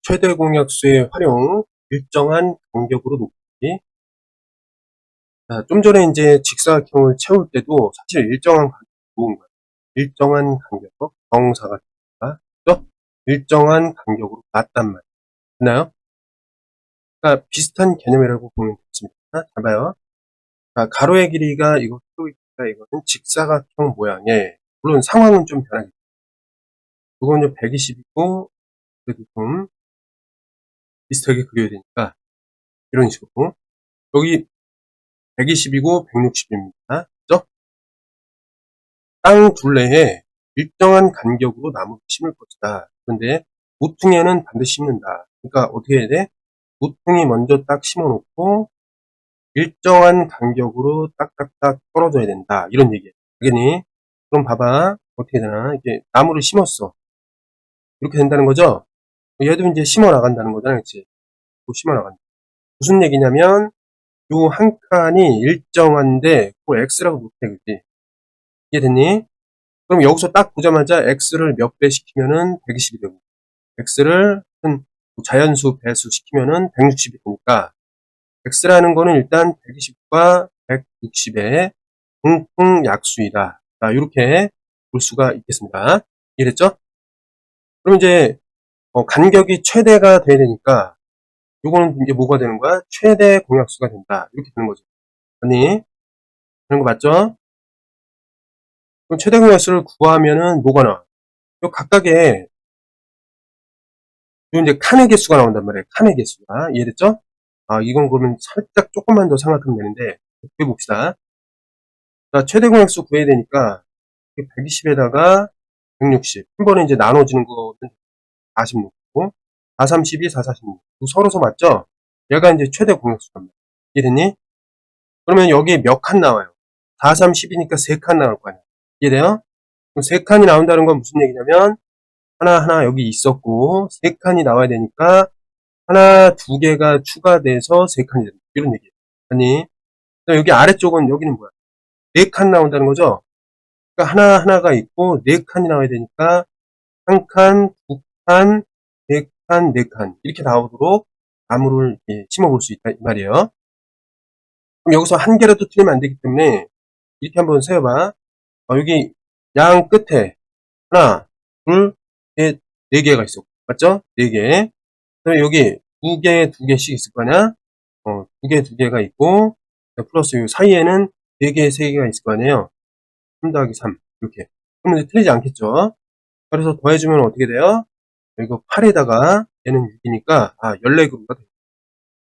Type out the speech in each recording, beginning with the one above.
최대 공약수의 활용, 일정한 간격으로 높이기. 좀 전에 이제 직사각형을 채울 때도 사실 일정한 간격이 좋은 거예요. 일정한 간격, 정사가 됩니다. 그죠? 일정한 간격으로 맞단 말이에요. 됐나요? 그러니까 비슷한 개념이라고 보면 되겠습니다. 잘 봐요. 자, 가로의 길이가 이거 세로이니까 이거는 직사각형 모양의, 물론 상황은 좀 변하겠죠. 이건 좀 120이고, 그래도 좀 비슷하게 그려야 되니까, 이런 식으로. 여기 120이고 160입니다. 그죠? 땅 둘레에 일정한 간격으로 나무를 심을 것이다. 그런데 모퉁이에는 반드시 심는다. 그러니까 어떻게 해야 돼? 모퉁이 먼저 딱 심어놓고 일정한 간격으로 딱딱딱 떨어져야 된다. 이런 얘기예요. 알겠니? 그럼 봐봐. 어떻게 되나? 이게 나무를 심었어. 이렇게 된다는 거죠? 얘도 이제 심어 나간다는 거잖아. 그치? 또 심어 나간다. 무슨 얘기냐면 요 한 칸이 일정한데 그 x라고 못해. 그치? 이해됐니? 그럼 여기서 딱 보자마자 x를 몇 배 시키면은 120이 되고 x를 한 자연수 배수 시키면은 160이 되니까 x라는 거는 일단 120과 160의 공통약수이다. 자, 이렇게 볼 수가 있겠습니다. 이해됐죠? 그럼 이제 간격이 최대가 돼야 되니까 요거는 이제 뭐가 되는 거야? 최대 공약수가 된다. 이렇게 되는 거죠. 아니, 그런 거 맞죠? 그럼 최대 공약수를 구하면은 뭐가 나와? 요 각각의 요 이제 칸의 개수가 나온단 말이에요. 칸의 개수가. 이해됐죠? 이건 그러면 살짝 조금만 더 생각하면 되는데 해봅시다. 자, 최대 공약수 구해야 되니까 120에다가 160. 한 번에 이제 나눠지는 거는 40 놓고 432, 446. 서로서 맞죠? 얘가 이제 최대 공약수란 말이야. 이해됐니? 그러면 여기에 몇 칸 나와요? 4, 3, 10이니까 3칸 나올 거 아니야. 이해돼요? 그럼 3칸이 나온다는 건 무슨 얘기냐면 하나 여기 있었고 3칸이 나와야 되니까 하나, 두 개가 추가돼서 3칸이 된다. 이런 얘기예요. 아니, 여기 아래쪽은 여기는 뭐야? 4칸 나온다는 거죠? 그러니까 하나가 있고 4칸이 나와야 되니까 한 칸, 두 칸, 3칸, 4칸 이렇게 나오도록 나무를 심어볼 수 있다 이 말이에요. 그럼 여기서 한 개라도 틀리면 안 되기 때문에 이렇게 한번 세어봐. 여기 양 끝에 하나, 둘, 셋, 4개가 있어. 맞죠? 4개. 그다음에 여기 두 개씩 있을 거 아니야? 두 개가 있고, 플러스 이 사이에는 4개, 3개가 있을 거 아니에요? 3 더하기 3. 이렇게. 그러면 이제 틀리지 않겠죠? 그래서 더해주면 어떻게 돼요? 이거 8에다가 얘는 6이니까, 14그루가 돼요.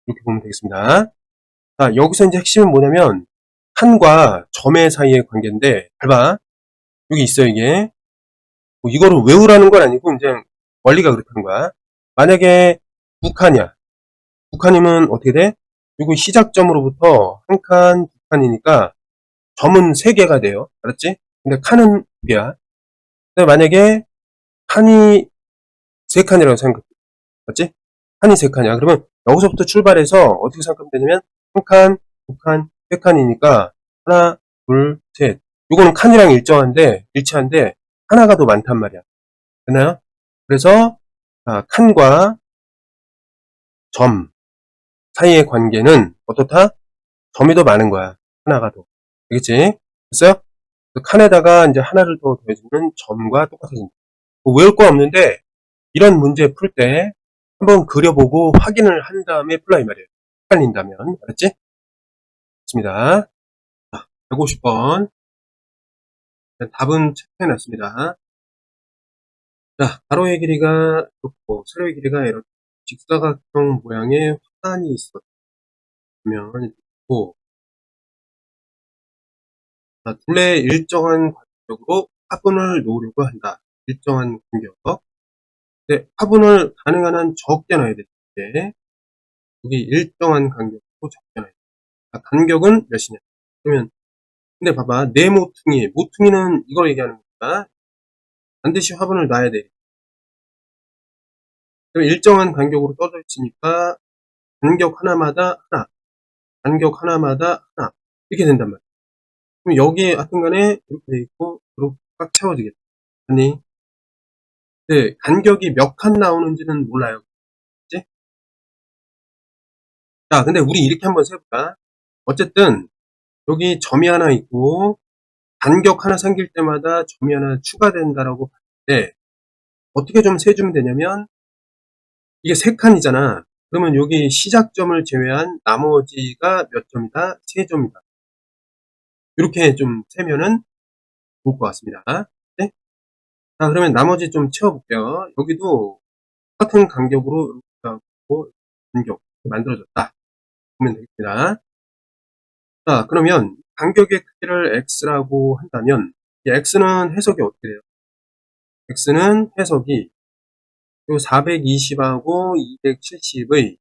이렇게 보면 되겠습니다. 자, 여기서 이제 핵심은 뭐냐면, 칸과 점의 사이의 관계인데, 잘 봐. 여기 있어요, 이게. 뭐 이거를 외우라는 건 아니고, 이제 원리가 그렇다는 거야. 만약에 두 칸이야. 두 칸이면 어떻게 돼? 이거 시작점으로부터 한 칸, 두 칸이니까 점은 3개가 돼요. 알았지? 근데 칸은 2개야. 근데 만약에 칸이 3칸이라고 생각해. 맞지? 칸이 3칸이야. 그러면 여기서부터 출발해서 어떻게 생각하면 되냐면 한 칸, 두 칸, 세 칸이니까 하나, 둘, 셋. 요거는 칸이랑 일치한데 하나가 더 많단 말이야. 됐나요? 그래서 칸과 점 사이의 관계는 어떻다? 점이 더 많은 거야. 하나가 더. 알겠지? 됐어요? 그 칸에다가 이제 하나를 더 더해주면 점과 똑같아진다. 뭐 외울 거 없는데 이런 문제 풀 때 한번 그려보고 확인을 한 다음에 풀라 이 말이에요. 헷갈린다면. 알았지? 좋습니다. 150번. 답은 체크해놨습니다. 자, 가로의 길이가 좋고 세로의 길이가 이렇게 직사각형 모양의 화단이 있었으면 좋고 둘레의 일정한 간격으로 화분을 놓으려고 한다. 일정한 간격. 네, 화분을 가능한 한 적게 놔야 되는데 여기 일정한 간격으로 적게 놔야 돼. 간격은 몇이냐? 그러면 근데 봐봐, 내 모퉁이는 이걸 얘기하는 거니까 반드시 화분을 놔야 돼. 그럼 일정한 간격으로 떠져 있으니까 간격 하나마다 하나, 간격 하나마다 하나 이렇게 된단 말이야. 그럼 여기에 하여튼간에 이렇게 돼 있고 이렇게 꽉 채워지겠다. 아니, 네, 간격이 몇 칸 나오는지는 몰라요. 자, 근데 우리 이렇게 한번 세볼까? 어쨌든, 여기 점이 하나 있고, 간격 하나 생길 때마다 점이 하나 추가된다라고 봤을 때, 어떻게 좀 세주면 되냐면, 이게 3칸이잖아. 그러면 여기 시작점을 제외한 나머지가 몇 점이다? 3점이다. 이렇게 좀 세면은 좋을 것 같습니다. 네? 자, 그러면 나머지 좀 채워볼게요. 여기도 똑같은 간격으로 이렇게 하고 간격 만들어졌다. 보면 되겠습니다. 자, 그러면 간격의 크기를 x라고 한다면 이 x는 해석이 어떻게 돼요? x는 해석이 요 420하고 270의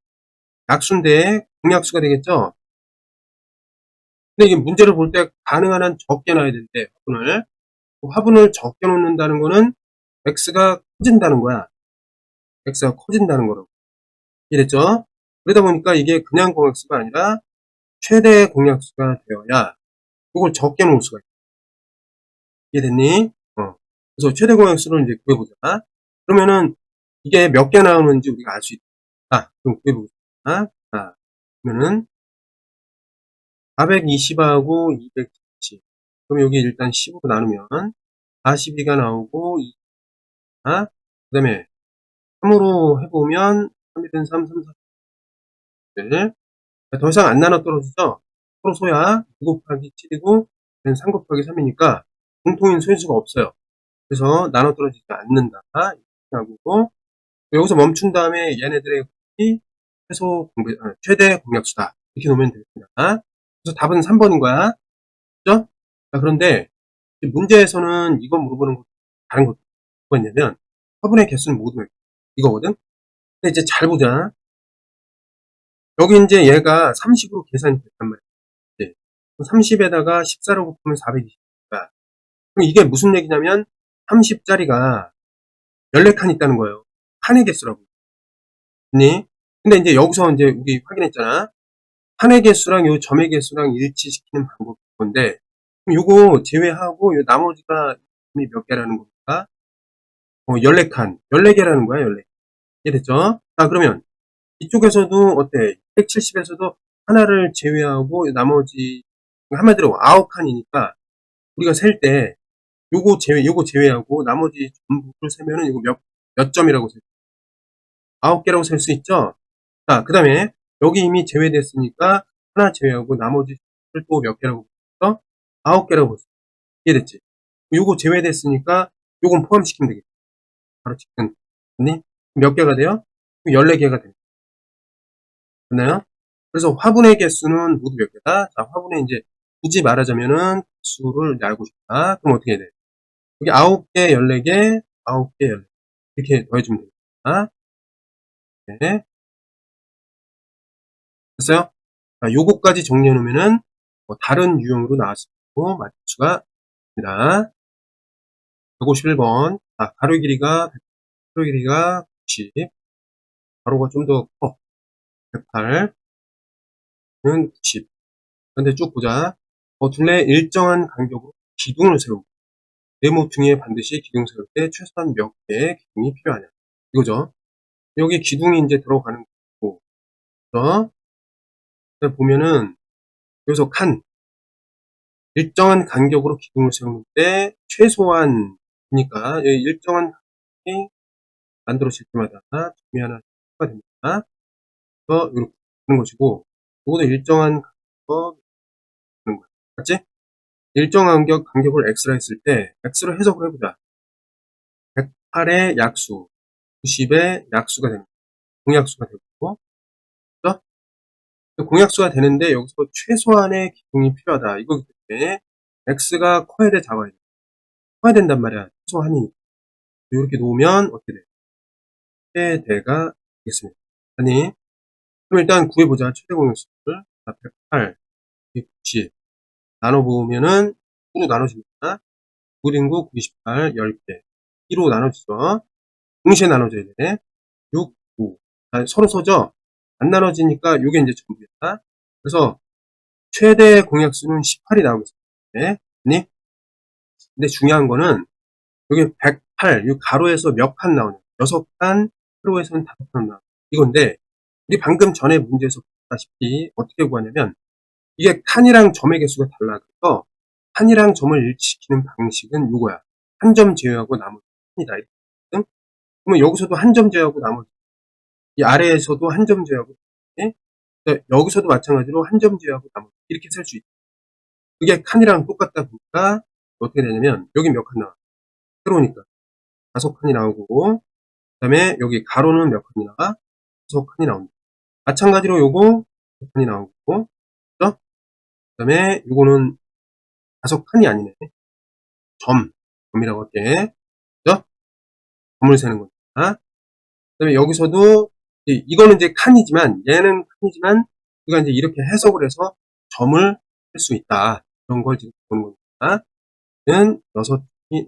약수인데 공약수가 되겠죠? 근데 이게 문제를 볼 때 가능한 한 적게 놔야 되는데 화분을 적게 놓는다는 거는 x가 커진다는 거야. x가 커진다는 거라고. 이랬죠? 그러다 보니까 이게 그냥 공약수가 아니라 최대 공약수가 되어야 이걸 적게 놓을 수가 있어. 이해됐니? 그래서 최대 공약수를 이제 구해보자. 그러면은 이게 몇 개 나오는지 우리가 알 수 있다. 그럼 구해보자. 자, 그러면은 420하고 270. 그럼 여기 일단 10으로 나누면 42가 나오고 2, 그 다음에 3으로 해보면 3이든 3, 3, 4. 더 이상 안 나눠 떨어지죠? 서로 소야 9 곱하기 7이고 3 곱하기 3이니까 공통인 소인수가 없어요. 그래서 나눠 떨어지지 않는다. 이렇게 하고 여기서 멈춘 다음에 얘네들의 곱이 최대 공약수다. 이렇게 놓으면 되겠습니다. 그래서 답은 3번인 거야. 그죠? 자, 그런데 문제에서는 이거 물어보는 거 다른 거 뭐였냐면 화분의 개수는 모두 이거거든. 근데 이제 잘 보자. 여기 이제 얘가 30으로 계산이 됐단 말이야. 네. 30에다가 14로 곱하면 420이니까. 그럼 이게 무슨 얘기냐면 30짜리가 14칸 있다는 거예요. 칸의 개수라고. 네. 근데 이제 여기서 이제 우리 확인했잖아. 칸의 개수랑 요 점의 개수랑 일치시키는 방법이 건데, 그럼 요거 제외하고 요 나머지가 몇 개라는 겁니까? 14칸. 14개라는 거야, 14개. 이해됐죠? 자, 그러면 이쪽에서도 어때? 170에서도 하나를 제외하고 나머지 한마디로 9칸이니까 우리가 셀 때 요거 제외하고 나머지 전부를 세면은 이거 몇 점이라고 셀 9개라고 셀 수 있죠? 자, 그 다음에 여기 이미 제외됐으니까 하나 제외하고 나머지 또 몇 개라고 볼수 9개라고 볼 수 있어. 이해됐지? 요거 제외됐으니까 요건 포함시키면 되겠다. 바로 직근. 맞니? 몇 개가 돼요? 14개가 됩니다. 맞나요? 그래서 화분의 개수는 모두 몇 개다? 자, 화분의 이제 굳이 말하자면은 수를 알고 싶다. 그럼 어떻게 해야 돼? 여기 9개, 14개, 9개, 14개. 이렇게 더해주면 됩니다. 네. 됐어요? 자, 요거까지 정리해놓으면은 다른 유형으로 나왔을 거고 맞출 수가 있습니다. 151번. 자, 가로 길이가 90. 가로가 좀 더 커. 108는 90. 근데 쭉 보자. 둘레 일정한 간격으로 기둥을 세우고 네모퉁이에 반드시 기둥 세울 때 최소한 몇 개의 기둥이 필요하냐. 이거죠. 여기 기둥이 이제 들어가는 거고. 그래서 보면은 여기서 일정한 간격으로 기둥을 세우는 때 최소한 그러니까 일정한 간격이 만들어질 때마다 점이 하나 추가가 됩니다. 그래서 이렇게 하는 것이고 이것도 일정한 간격 하는 거야. 맞지? 일정한 간격을 x라 했을 때 x로 해석을 해보자. 108의 약수, 90의 약수가 됩니다. 공약수가 되고 그렇죠? 공약수가 되는데 여기서 최소한의 기둥이 필요하다. 이거기 때문에 x가 커야 돼, 작아야 돼? 커야 된단 말이야. 최소한이. 이렇게 놓으면 어떻게 돼? 최대가 되겠습니다. 아니, 그럼 일단 구해보자. 최대 공약수를. 108, 90 나눠보면은 9로 나눠집니다. 9인구 98, 10개. 2로 나눠지죠. 동시에 나눠져야 돼. 6, 9. 서로 서죠? 안 나눠지니까 요게 이제 전부였다. 그래서 최대 공약수는 18이 나오겠습니다. 네. 아니? 근데 중요한 거는 여기 108, 이 가로에서 몇 칸 나오냐. 6칸, 세로에서는 5칸 나오냐. 이건데, 우리 방금 전에 문제에서 봤다시피 어떻게 구하냐면 이게 칸이랑 점의 개수가 달라. 그래서 칸이랑 점을 일치시키는 방식은 요거야. 한 점 제외하고 나머지 칸이다. 이렇게. 그러면 여기서도 한 점 제외하고 나머지 이 아래에서도 한 점 제외하고 예? 여기서도 마찬가지로 한 점 제외하고 나머지 이렇게 쓸 수 있다. 그게 칸이랑 똑같다 보니까 어떻게 되냐면 여기 몇 칸 나와? 세로니까 5칸이 나오고 그다음에 여기 가로는 몇 칸이 나와? 6칸이 나온다. 마찬가지로 요거 6칸이 나오고 그죠? 그다음에 요거는 5칸이 아니네. 점이라고 할게. 그죠? 점을 세는 거니까. 그다음에 여기서도 이거는 이제 칸이지만 얘는 칸이지만 우리가 이제 이렇게 해석을 해서 점을 할 수 있다. 그런 걸 지금 보는 거니까. 는 6이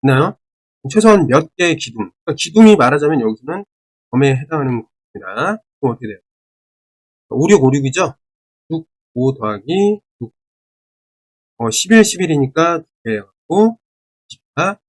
나요. 최소한 몇 개의 기둥. 그러니까 기둥이 말하자면 여기서는 점에 해당하는 겁니다. 그럼 어떻게 돼요? 5, 6, 5, 6이죠? 6, 5 더하기 6. 11, 11이니까 2개 해갖고 24.